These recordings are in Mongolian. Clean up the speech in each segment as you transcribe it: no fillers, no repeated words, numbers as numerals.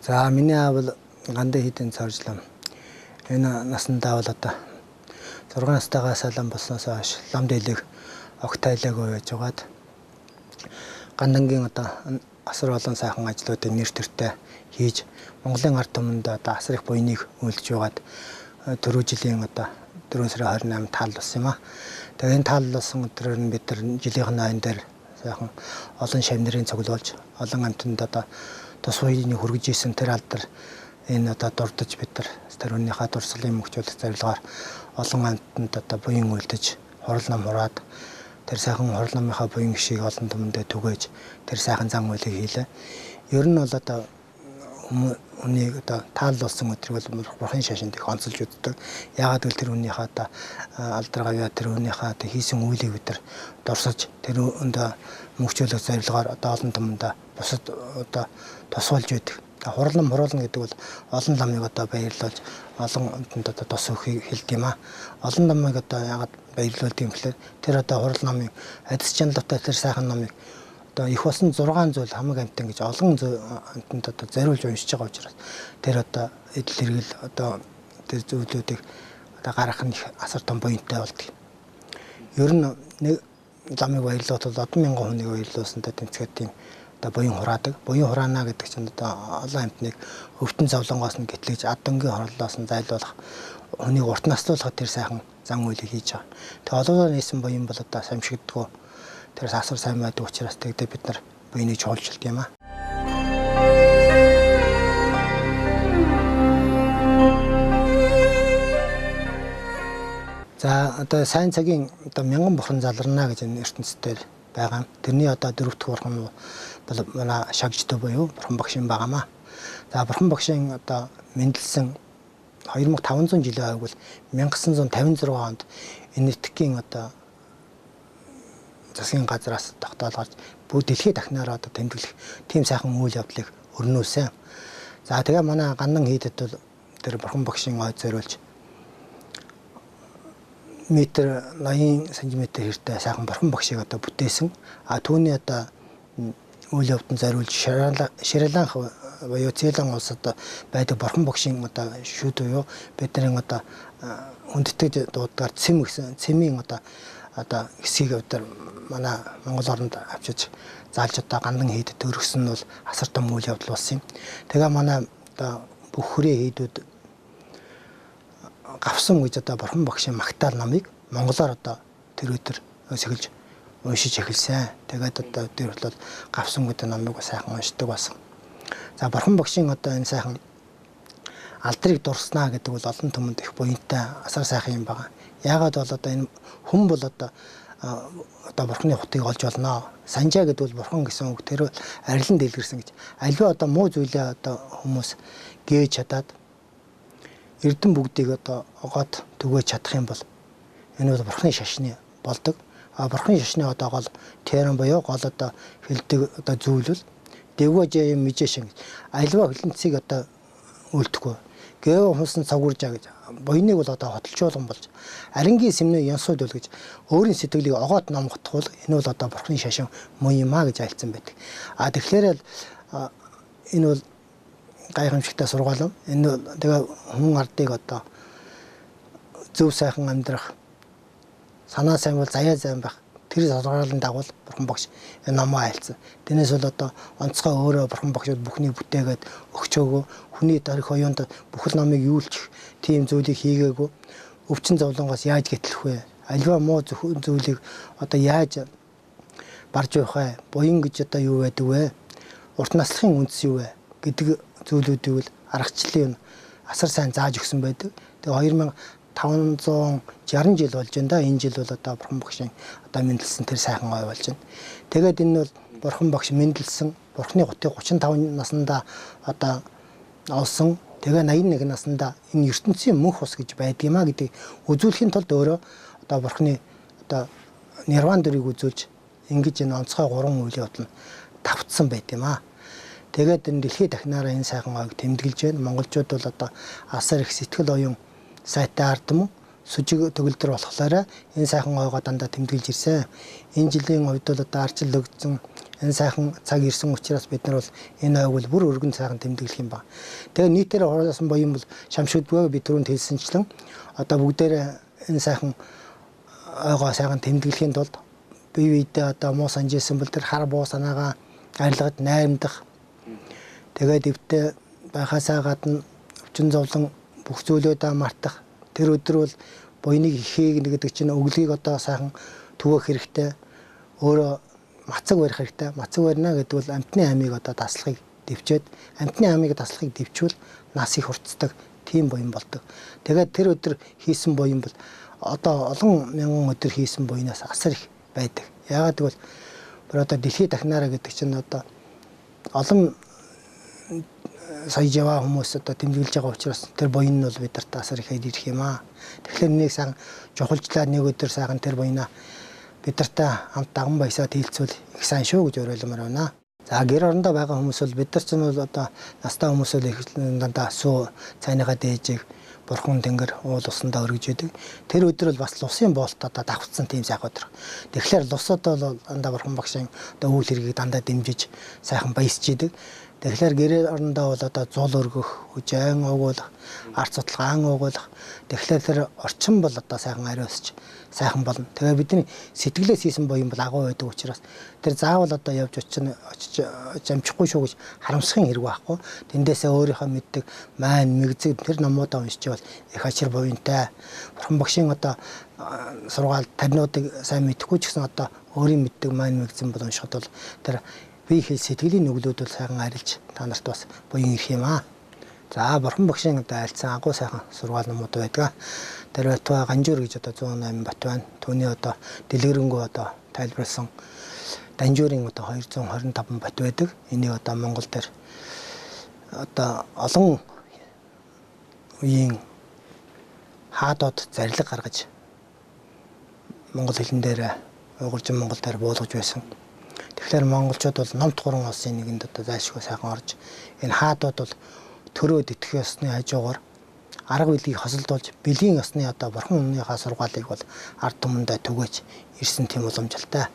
За миний аав бол гандын хийдийн цоржлон. Энэ насандаа бол одоо 6 настайгаас лам болсноос хойш лам дэлэг огтайлаагүй байж байгаад гандангийн одоо асар олон сайхан ажлуудыг нэр төртэй хийж Монголын ард түмэнд одоо асар их буйныг үйлдэж байгаад түрүү жилийн одоо 4 сарын 28 таал болсон юм а. Тэгээ энэ таал болсон өдрөөр нь бид нар жилийн айн дээр сайхан олон шавнырын цуглуулж олон амтнд одоо тус үеийн хүргэж исэн тэр алдар энэ одоо дурдж бид нар тэр үнийхээ дурслын мөхчүүлэх зорилгоор олон амтнд одоо буян үйлдэж хурал нам хураад тэр сайхан хурал намынхаа буян гişийг олон түмэндээ түгээж тэр сайхан зан үйлийг хийлээ. Ер нь бол одоо үнийг одоо таал болсон өдрийг бол бурхан шашинд их онцолж үздэг. Яагаад гэвэл тэр үнийхээ одоо алдар гавья тэр үнийхээ одоо хийсэн үйлийг бид нар дурсаж тэр өндөө мөхчүүлэх зорилгоор одоо олон түмэндээ бусад одоо тусгуулж байдаг. Хурал нам хуруулна гэдэг бол олон ламыг одоо баярлуулж олон амтнд одоо тус өгөхийг хэлдэг юм а. Олон ламыг одоо яагаад баярлуулдаг юм гэхээр тэр одоо хурал намын адис чанартай тэр сайхан намыг одоо их болсон 6 зүйл хамаг амтан гэж олон амтанд одоо зориулж уншиж байгаа учраас тэр одоо эдл хэргэл одоо тэр зүйлүүдийг одоо гаргах нь асар том буянтай болдог. Ер нь нэг ламыг баярлуулахад одоо 1000 хүнийг баярлуулсантай тэнцгээд тийм одоо буян хураадаг. Буян хураана гэдэг чинь одоо олон амтныг өвтөн зовлонгоос нь гэтлэж ад өнгийн хорлолоос нь зайлуулах хүнийг урт наслуулахад тэр сайхан зан үйлийг хийж байгаа. Тэгээ олоолаа нээсэн буян бол одоо самшигддгүү. Тэр асар сайн байдаг учраас тэгдэ бид нар буяныг чуулжилт юм а. За одоо сайн цагийн одоо 1000 бурхан заларна гэж энэ ертөнцийн байгаа. Тэрний одоо дөрөвт бурхан бол манай шагжтай буюу бурхан багшийн байгаамаа. За бурхан багшийн одоо мэндэлсэн 2500 жилийн ойг бол 1956 онд энэ нэтгийн одоо засгийн газраас тогтоолгож бүгд дэлхийд дахнаараа одоо тэмдэглэх тийм сайхан үйл явдлыг өрнүүлсэн. За тэгээ манай гандан хийдэд бол тэр бурхан багшийн ой зориулж метр 80 см хэртэй сайхан бурхан багшийг одоо бүтээсэн. А түүний одоо үйл явдлын зориулж Шри-Ланк буюу Цейлон улсад байдаг бурхан багшийн одоо шүүд буюу бидний одоо хүндэтгэж дуудгаар цэм гэсэн цэмийн одоо хэсгийг өдөр манай Монгол оронд авчиж заалж одоо гандан хийдэд өргөсөн нь бол асар том үйл явдал болсон юм. Тэгээ манай одоо бүх хүрээ хийдүүд гавсан гэж одоо бурхан багшийн магтаал намыг монголоор одоо тэр өдөр сэгэлж уншиж эхэлсэн. Тэгээд одоо тэр бол гавсан гэдэг намыг сайхан уншдаг болсон. За бурхан багшийн одоо энэ сайхан алдрыг дурснаа гэдэг бол олон түмэнд их буянтай асар сайхан юм байна. Яагаад бол одоо энэ хүн бол одоо бурханы хутгийг олж болно. Санжаа гэдэг бол бурхан гэсэн үг. Тэр арилан дэлгэрсэн гэж. Альва одоо муу зүйлээ одоо хүмүүс гээж чадаад эрдэм бүгдийг одоо огоод түгээж чадах юм бол энэ бол бурханы шашны болдог. А бурханы шашны одоо гол терэн буюу гол одоо хэлдэг одоо зүйл бол дэвгэж юм мэжэшин гэж. Альва хөлөнцийг одоо үлдэхгүй. Гэв humсан цагууржаа гэж буйныг бол одоо хотолчуулган болж арингийн сэмнээ янсууд бол гэж өөрийн сэтгэлийг огоод номгохдох бол энэ бол одоо бурханы шашин муу юм а гэж альцсан байдаг. А тэгэхээр энэ бол гайхамшигтай сургаал. Энэ тэгээ хүн ардыг одоо зөв сайхан амьдрах санаа сайн бол заяа сайн байх тэр сургаалын дагуу бурхан багш энэ намаа альцсан. Тэрнээс бол одоо онцгой өөрөө бурхан багшууд бүхнийг бүтээгээд өгчөөгөө хүний дарих оюунд бүхэл намыг юулчих тийм зүйлийг хийгээгүй өвчин зовлонгоос яаж гэтлэх вэ? Альва муу зүйлийг одоо яаж барж явах вэ? Буян гэж одоо юу байдаг вэ? Урт наслахын үндэс юу вэ гэдэг зүйлүүдийг бол аргачлалын асар сайн зааж өгсөн байдаг. Тэгээ 2560 жил болж байна да. Энэ жил бол одоо бурхан багшийн одоо мэндэлсэн тэр сайхан ой болж байна. Тэгээд энэ бол бурхан багш мэндэлсэн бурханы гутыг 35 наснда одоо олсон. Тэгээ 81 наснда энэ ертөнцийн мөнх ус гэж байдаг юм а гэдэг үзүүлэхийн тулд өөрөө одоо бурханы одоо нирван дөрийг үзүүлж ингэж энэ онцгой 3 үйл явдал тавцсан байт юм а. Тэгээд энэ дэлхийд дахнаараа энэ сайхан ойг тэмдэглэж байна. Монголчууд бол одоо асар их сэтгэл оюун сайтай ард юм сүжиг төгөлдөр болохоор энэ сайхан ойгоо дандаа тэмдэглэж ирсэн. Энэ жилийн хувьд бол одоо арчил өгсөн Энэ сайхан цаг ирсэн учраас бид нар бол энэ ойг бол бүр өргөн сайхан тэмдэглэх юм ба. Тэгээ нийтээр хураасан буюу бол шамшигдгүй би түрүүнд хэлсэнчлэн одоо бүгдээрээ энэ сайхан ойгоо сайхан тэмдэглэхийн тулд бие биедээ одоо муу санжээсэн бол тэр хар буу санаагаа арилгад найрамдах. Тэгээд өвтө байхасаа гадна өвчин зовлон бүх зүйлүүдээ мартах. Тэр өдөр бол буйныг ихийг гэдэг чинь өглөгийг одоо сайхан төвөх хэрэгтэй. Өөрөө мацаг барих хэрэгтэй. Мацаг барина гэдэг бол амтны амийг одоо таслахыг дэвчээд амтны амийг таслахыг дэвчвэл нас их хурцдаг тийм буян болдог. Тэгээд тэр өдөр хийсэн буян бол одоо олон мянган өдөр хийсэн буянаас асар их байдаг. Яагаад гэвэл бүр одоо дэлхийд дахнаараа гэдэг чинь одоо олон сая жава хүмүүс одоо тэмдэглэж байгаа учраас тэр буян нь бол бидэрт асар их ирэх юм аа. Тэгэхээр нэг сайхан жухалжлаа нэг өдөр сайхан тэр буянаа бидэртээ хамт даган баясаад хилцвэл их сайн шүү гэж уриалмаар байна. За гэр орондоо байгаа хүмүүс бол бид нар ч нь бол одоо настай хүмүүс бол их дандаа суу цайныхаа дээжийг бурхан тэнгэр уул усандаа өргөж идэг. Тэр өдөр бол бас лусын боолт одоо давхцсан тийм сайхан өдөр. Тэгэхээр лусад бол дандаа бурхан багшийн одоо үйл хэргийг дандаа дэмжиж сайхан баясч идэг. Тэгэхээр гэр орондоо бол одоо зул өргөх, үжээн угуулах, арц цутлгаан угуулах. Тэгэхээр тэр орчин бол одоо сайхан ариусч сайхан болно. Тэгээ бидний сэтгэлээс хийсэн буян бол агуу байдаг учраас тэр заавал одоо явж очиж амжихгүй шүү гэж харамсахын хэрэг байхгүй. Тэндээсээ өөрийнхөө мэддэг маань мэгзэг тэр номуудаа уншиж бол их ачир буянтай. Бурхан багшийн одоо сургаал таринуудыг сайн мэдэхгүй ч гэсэн одоо өөрийн мэддэг маань мэгзэн бол уншихад бол тэр бие хэл сэтгэлийн нүглүүд бол сайхан арилж та нарт бас буян ирэх юм аа. За бурхан багшийн одоо айлцсан агуу сайхан сургаал номууд байдаг. Тэр Батбай Ганжуур гэж одоо 108 бат байна. Түүний одоо дэлгэрэнгүй одоо тайлбарласан Данжуурын одоо 225 бат байдаг. Энийг одоо Монгол дээр одоо олон үеийн хаадууд зарлиг гаргаж монгол хэлэн дээр уйгуржин монгол дээр буулгаж байсан. Тэгэхээр монголчууд бол номт гурван улсын нэгэнд одоо зайлшгүй сайхан орж энэ хаадууд бол төрөөд итгэх ёсны хажуугаар арга билгийг хосолдуулж бэлгийн ёсны одоо бурхан өмнөхөө сургаалыг бол ард түмэндээ түгэж ирсэн тийм уламжлалтай.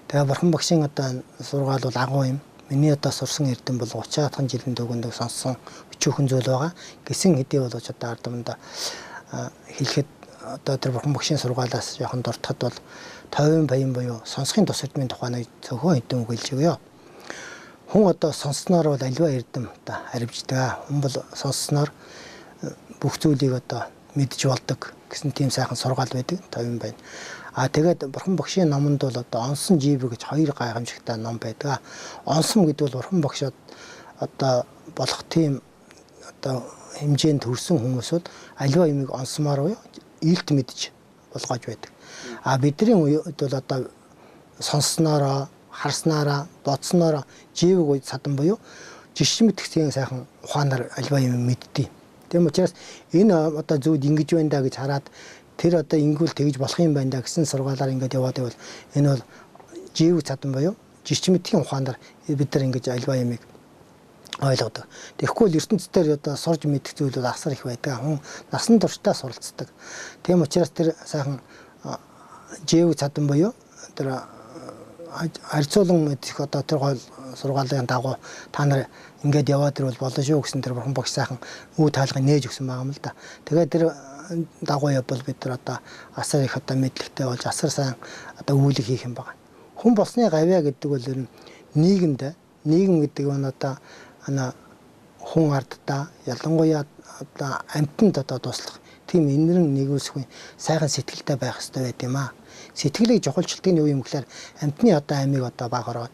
Тэгээ бурхан багшийн одоо сургаал бол агуу юм. Миний одоо сурсан эрдэм бол 30 атхан жилийн төгөөнд сонссон өчүүхэн зүйл байгаа. Гисэн хэдий болооч одоо ард түмэндээ хэлэхэд одоо тэр бурхан багшийн сургаалаас жоохон дуртахад бол тойвын баян буюу сонсохын тус эрдмийн тухайныг зөвхөн хэдэн үг хэлж өгье. Хүн одоо сонссноор бол аливаа эрдэм одоо харивждаг. Хүн бол сонссноор бүх зүйлийг одоо мэдж болдог гэсэн тийм сайхан сургаал байдаг тойвын баян. Тэгээд бурхан багшийн номонд бол одоо онсон живэ гэж хоёр гайхамшигтай ном байдаг. Онсон гэдэг бол бурхан багшод одоо болох тийм одоо хэмжээнд төрсэн хүмүүсүүд аливаа юмыг онсмоор буюу илт мэдж болгож байдаг. Бидний үед бол одоо сонсноороо, харснараа, бодсноороо живэг уй садан буюу жишг мэдхсийн сайхан ухаанаар аливаа юм мэддэг. Тийм учраас энэ одоо зүуд ингэж байна да гэж хараад тэр одоо ингэвэл тэгж болох юм байна да гэсэн сургаалаар ингэж яваад байвал энэ бол живэг садан буюу жишг мэдхийн ухаанаар бид нар ингэж аливаа юмыг ойлгодог. Тэгэхгүй л ертөнцийн одоо сурж мэдэх зүйл бол асар их байдаг. Хүн насан туршдаа суралцдаг. Тийм учраас тэр сайхан живэг садан буюу тэр харьцуулан мэдэх одоо тэр гол сургаалын дагуу та нар ингээд яваад ирвэл болно шүү гэсэн тэр бурхан багш сайхан үе таалгыг нээж өгсөн байгаа юм л да. Тэгээд тэр дагуу явбал бид нар одоо асар их одоо мэдлэгтэй болж асар сайн одоо үйлийг хийх юм байна. Хүн болсны гавья гэдэг бол ер нь нийгэм гэдэг нь одоо хүн ардтаа ялангуяа одоо амьтанд одоо туслах тийм инэрэн нэгүсгүй сайхан сэтгэлтэй байх хэрэгтэй байт юм аа. Сэтгэлийг жухалчилдаг нь юу юм гэхээр амьтны одоо амийг одоо баг ороод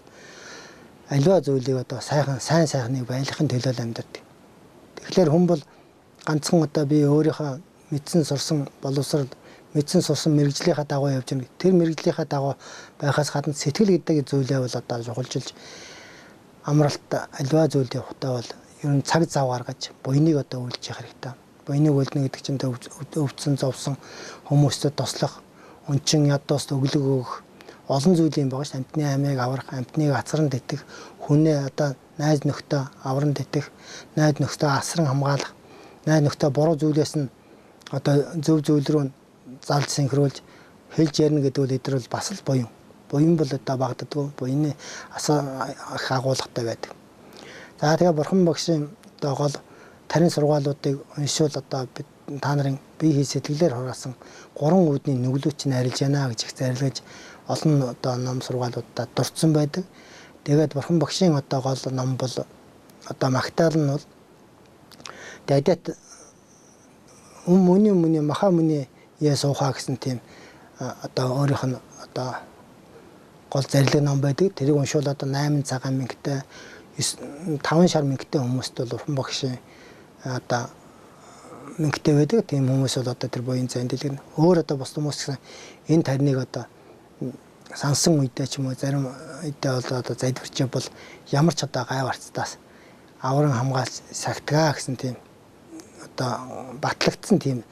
аливаа зүйлийг одоо сайхныг байлгахын төлөө амьдардаг. Тэгэхээр хүн бол ганцхан одоо би өөрийнхөө мэдсэн сурсан боловсрол мэдсэн сурсан мэрэгжлийнхаа дагуу явж байгаа. Тэр мэрэгжлийнхаа дагуу байхаас гадна сэтгэл гэдэг зүйлээ бол одоо жухалчилж амралт аливаа зүйлийн хутаа бол ер нь цаг зав гаргаж буйныг одоо үйлдэх хэрэгтэй. Буйныг үйлдэнэ гэдэг чинь өвдсөн зовсон хүмүүстэй туслах, өнчин ядууст өглөг өгөх олон зүйлийн байгаа ш. Амьтны амийг аврах, амьтныг ацран дэтэх, хүнээ одоо найз нөхдөө авран дэтэх, найз нөхдөө асран хамгаалах, найз нөхдөө буруу зүйлээс нь одоо зөв зүйл рүү залж синхруулж хэлж ярина гэдэг үл эдгээр бол бас л буян. буян бол одоо багддаггүй. Буяны их агуулгатай байдаг. За тэгээ бурхан багшийн одоо гол тарин сургаалуудыг уншвал одоо бид та нарын бие хий сэтгэлээр хураасан 3 үүдний нүглүүчийг арилж яана гэж их зарилгаж олон одоо ном сургаалуудад дурдсан байдаг. Тэгээд бурхан багшийн одоо гол ном бол одоо магтаал нь бол дэдэт өмнө маха мөний ясууха гэсэн тийм одоо өөрийнх нь одоо гол зарилга ном байдаг. Тэрийг уншвал одоо 8 цагаан мөнгөтэй 5 шар мөнгөтэй хүмүүст бол бурхан багшийн одоо мөнгөтэй байдаг. Тийм хүмүүс бол одоо тэр буян зан дэлгэр өөр одоо бус хүмүүс гэсэн энэ тариныг одоо сансан үедээ ч юм уу зарим үедээ бол одоо залбирч бол ямар ч одоо гай барцтаас авран хамгаалж сагтгаа гэсэн тийм одоо батлагдсан тийм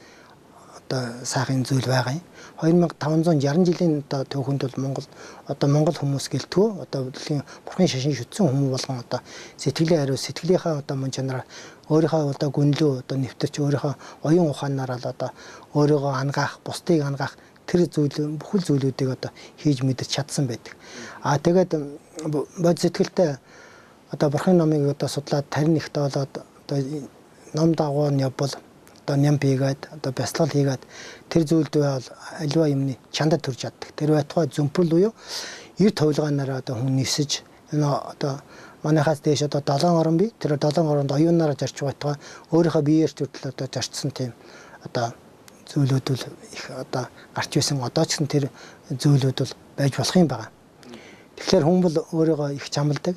одоо сайхан зүйл байгаа юм. 2560 жилийн одоо түүхэнд бол Монгол хүмүүс гэлтгөө одоо дэлхийн бурхан шашин шүтсэн хүмүүс болгон одоо сэтгэлийн хариу сэтгэлийнхаа одоо мөн чанараар өөрийнхөө одоо гүнлүү одоо нэвтэрч өөрийнхөө оюун ухаанаар л одоо өөрийгөө ангаах, бусдыг ангаах тэр бүхэл зүйлүүдийг одоо хийж мэдэрч чадсан байдаг. Тэгээд бод сэтгэлтэй одоо бурхан номыг одоо судлаад тарин ихтэй болоод одоо ном дагуу нь явбал одоо ням хийгээд одоо бясалгал хийгээд тэр зүйлд бол альва юмны чандад төрж чаддаг. Тэр байтугай зүмпэл буюу эр товлгаанаараа одоо хүн нисэж энэ одоо манайхаас дээш одоо 7 орон бий. Тэр 7 оронд оюунаараа зарч байтугай өөрийнхөө биеэр төрөл одоо зарчсан тийм одоо зүйлүүд бол их одоо гарч байсан. Одоо ч гэсэн тэр зүйлүүд бол байж болох юм байна. Тэгэхээр хүн бол өөрийгөө их чамладаг.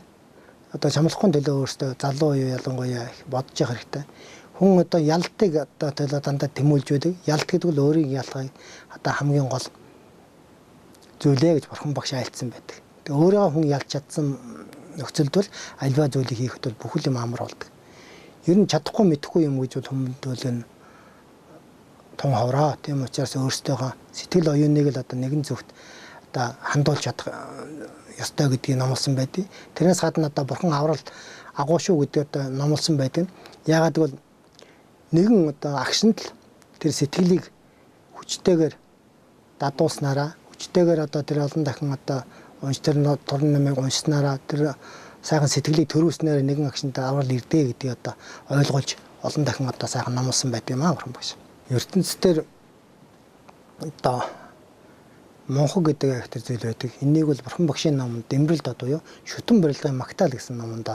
Одоо чамлахгүй төлөө өөртөө залуу уу ялангуяа их бодож явах хэрэгтэй. Хүн одоо ялтыг одоо төлөө дандаа тэмүүлж байдаг. Ялт гэдэг бол өөрийн ялгыг одоо хамгийн гол зүйлээ гэж бурхан багш айлцсан байдаг. Тэгээ өөрийгөө хүн ялж чадсан нөхцөлд бол альва зүйлийг хийхэд бол бүхэл юм амар болдог. Ер нь чадахгүй мэдэхгүй юм гэж бол хүмүүд бол энэ тун хавраа. Тийм учраас өөрсдийнхөө сэтгэл оюуныг л одоо нэгэн зөвхт одоо хандуулж чадах ёстой гэдгийг номлосон байдаг. Тэрнээс гадна одоо бурхан аврал агуу шүү гэдэг одоо номлосон байдаг. Яагаад гэвэл нэгэн одоо агшинд л тэр сэтгэлийг хүчтэйгээр дадууснараа хүчтэйгээр одоо тэр олон дахин одоо тэр турн намыг уншснараа тэр сайхан сэтгэлийг төрүүлснээр нэгэн агшинд аврал ирдэ гэдгийг одоо ойлгуулж олон дахин одоо сайхан номлосон байдаг юм аа бурхан багш. ертөнцийн одоо монхог гэдэг ахтар зүйл байдаг. Энийг бол бурхан багшийн номонд Дэмрэлд одоо юу шүтэн барилгын магтаал гэсэн номонд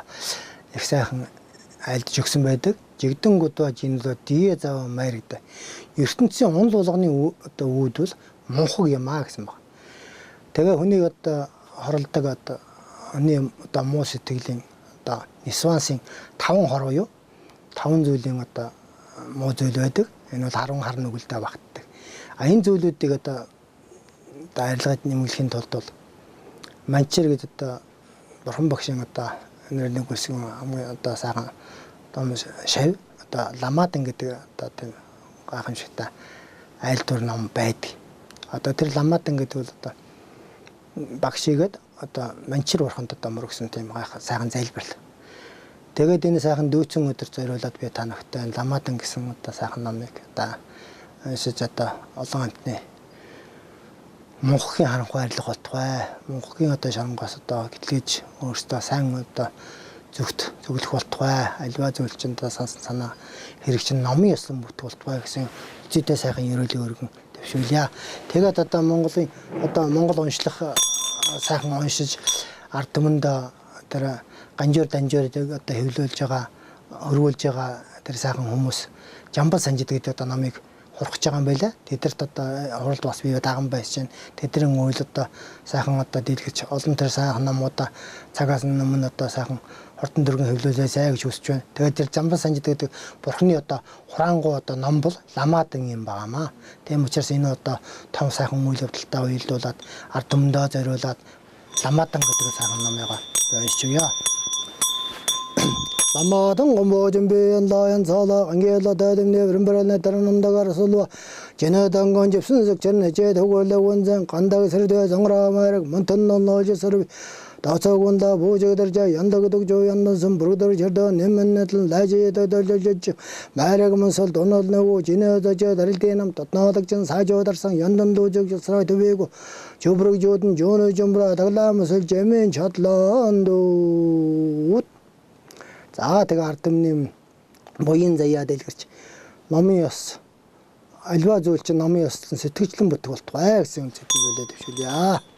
их сайхан айлдж өгсөн байдаг. Жигдэн гудва жинлөө дие зав майр гэдэг. ертөнцийн унал болгоны одоо үүд бол монхог юм аа гэсэн баг. Тэгээ хүнийг одоо хорлдог одоо оны одоо муу сэтгэлийн одоо нисвансын 5 хороо юу 5 зүйлийн одоо муу зүйл байдаг. Энэ бол 10 хар нүгэлтэй багтдаг. Энэ зүйлүүдийг одоо арилгаж нэмэгдэхийн тулд бол манчер гэдэг одоо бурхан багшийн одоо нэг үсгэн хамгийн одоо сайхан одоо шав одоо ламадан гэдэг одоо тийм гайхамшигтай айл дур ном байдаг. Одоо тэр ламадан гэдэг бол одоо багшигэд одоо манчер бурханд одоо мөрөгсөн тийм гайхал сайхан залбирал. Тэгээд энэ сайхан дүүцэн өдөр зориулаад би та нартай ламадан гэсэн одоо сайхан номыг одоо уншиж одоо олон амтны монхгийн харанхуй арилга болтугай. Монхгийн одоо шарангаас одоо гэтлгээж өөртөө сайн одоо зөвхт зөвлөх болтугай. Альва зүйл чинь одоо санаа хэрэг чинь номын ёслон бүтэх болтугай гэсэн зүйтэй сайхан ерөөлийг өргөн төвшүүлье. Тэгээд одоо Монголын одоо Монгол уншлах сайхан уншиж ард түмэнд тэр ганжуур данжуурыг одоо хэвлүүлж байгаа, өргүүлж байгаа тэр сайхан хүмүүс Жамбал Санжид гэдэг одоо номыг хурхаж байгаа юм байлаа. Тэдэрт одоо хуралд бас бие даган байсан. Тэдний үйл одоо сайхан одоо дэлгэж олон тэр сайхан номуудаа цагаас өмнө одоо сайхан хурдан дөргөн хэвлүүлээсэй гэж хүсэж байна. Тэгээд тэр Жамбал Санжид гэдэг бурхны одоо хураангуй одоо ном бол ламаадан юм байгаамаа. Тийм учраас энэ одоо том сайхан үйл явдалтай уялдуулаад ард түмэндээ зориулаад ламаадан гэдэг сайхан номыг уншиж өгье. 남마등 공보준비한 라연 사라 안개라 다듬네 브름브라네 따르는다가 설로 제나당 건집 순석 전에 제도골레 원장 간다가 서르되 정라마르 mon턴노 노지 서르 다서군다 보저들자 연다그독 조연노선 부르들 저더 내면네들 라지에더들저저 마르그면서 돈을 내고 지내더 저 다를 때는 떴나덕전 사조달상 연돈도적 서라도 외고 조브르 조든 조노 좀브라 달라면서 제면 잣란도 자, 내가 알았더니 모인 자야 될 거지. 남이었어. 알바 좋을지 남이었어. 특징부터 또 학생 새끼들 되시랴.